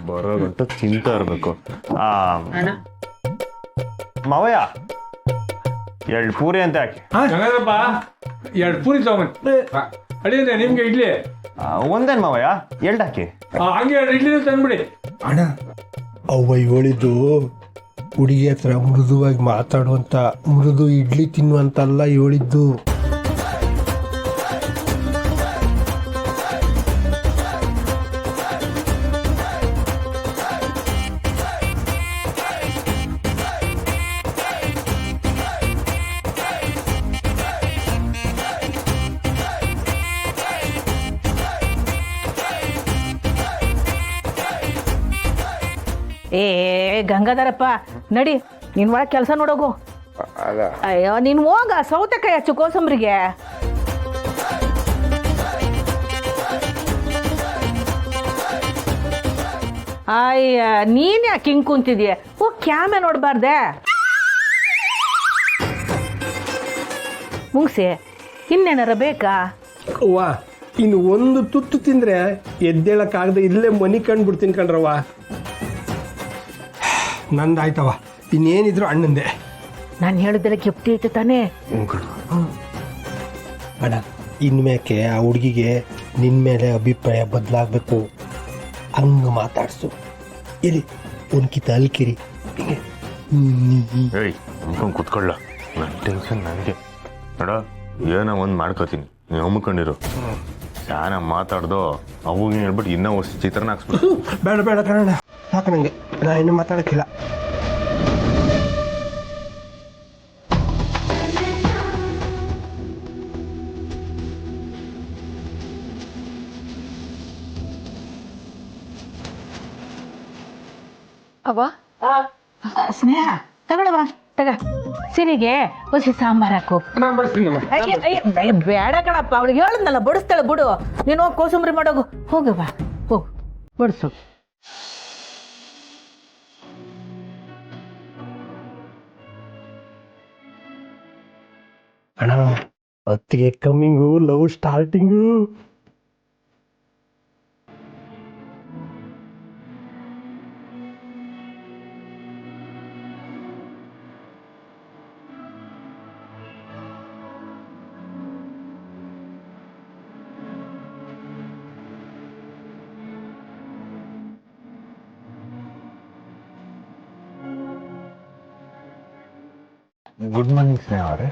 ಬರೋ ಗಂಟ ತಿಂತಾ ಇರ್ಬೇಕು. ಮಾವಯ್ಯ 2 ಪೂರಿ ಅಂತ ಹಾಕಿ. ಹಂಗಂದ್ರಪ್ಪ 2 ಪೂರಿ ತಗೊಂಬನ್ನಿ. ಅಡಿಯಿಂದ ನಿಮ್ಗೆ ಇಡ್ಲಿ ಒಂದೇನು ಮಾವಯ್ಯ 2 ಹಾಕಿ. ಹಂಗೆ 2 ಇಡ್ಲಿ ತಂದ್ಬಿಡಿ. ಅಣ್ಣ ಅವ್ವ ಹೇಳಿದ್ದು ಹುಡುಗಿ ಹತ್ರ ಮೃದುವಾಗಿ ಮಾತಾಡುವಂತ, ಮೃದು ಇಡ್ಲಿ ತಿನ್ನುವಂತಲ್ಲ ಹೇಳಿದ್ದು. ಏ ಗಂಗಾಧರಪ್ಪ ನಡಿ, ನಿನ್ ಒಳಗೆ ಕೆಲಸ ನೋಡೋಗು. ಅಯ್ಯೋ ನೀನು ಹೋಗ, ಸೌತೆಕಾಯಿ ಹಚ್ಚು ಕೋಸಂಬರಿಗೆ. ಅಯ್ಯ ನೀನ್ ಯಾಕೆ ಹಿಂಗ್ ಕುಂತಿದ್ಯ? ಓ ಕ್ಯಾಮೆ ನೋಡ್ಬಾರ್ದೆ? ಮುಗಿಸಿ ಇನ್ನೇನಾರ ಬೇಕಾ? ಅವ್ವ ಇನ್ನು ಒಂದು ತುತ್ತು ತಿಂದ್ರೆ ಎದ್ದೇಳಕ್ಕಾಗದೆ ಇಲ್ಲೇ ಮನಿ ಕಂಡ್ಬಿಡ್ತೀನಿ ಕಣ್ರವ್ವ. ನಂದಾಯ್ತವ, ಇನ್ನೇನಿದ್ರು ಅಣ್ಣಂದೆ. ನಾನು ಹೇಳಿದ್ರೆ ಗಿಫ್ಟಿ ಐತೆ ತಾನೇ? ಅಣ್ಣ ಇನ್ಮೇಕೆ ಆ ಹುಡುಗಿಗೆ ನಿನ್ನ ಮೇಲೆ ಅಭಿಪ್ರಾಯ ಬದಲಾಗಬೇಕು, ಹಂಗೆ ಮಾತಾಡ್ಸು. ಎಲ್ಲಿ ಒಂದ್ಕಿತ ಅಲ್ಕಿರಿ. ಏಯ್ ಅನ್ಕೊಂಡು ಕುತ್ಕೊಳ್ಳ, ನನ್ನ ಟೆನ್ಷನ್ ನನಗೆ. ನೋಡ ಏನೋ ಒಂದು ಮಾಡ್ಕೋತೀನಿ, ನೀವು ಹಮ್ಮಿಕೊಂಡಿರು. ಚೆನ್ನಾಗಿ ಮಾತಾಡ್ದು ಅವಾಗ ಹೇಳ್ಬಿಟ್ಟು ಇನ್ನೂ ಹೊಸ ಚಿತ್ರನ ಹಾಕ್ಸ್ಬಿಟ್ಟು. ಬೇಡ ಬೇಡ ಕಣ, ಸಾಕು ನನಗೆ, ನಾ ಇನ್ನೂ ಮಾತಾಡೋಕ್ಕಿಲ್ಲ. ಅವ್ವ ಸ್ನೇಹ ತಗೊಳವಾ, ತಗ ಸಿರಿಗೆ ಹೊಸಿ ಸಾಂಬಾರ್ ಹಾಕು. ಬೇಡ ಕಣಪ್ಪ, ಅವಳಿಗೆ ಹೇಳದ್ನಲ್ಲ ಬಡಿಸ್ತಾಳೆ ಬಿಡು. ನೀನು ಹೋಗಿ ಕೋಸಂಬರಿ ಮಾಡೋಗು, ಹೋಗವ್ವ ಹೋಗು ಬಡಿಸು. ಅಣ್ಣ ಹೊತ್ತಿಗೆ coming, love starting. Good morning Sneha ಅವರೇ.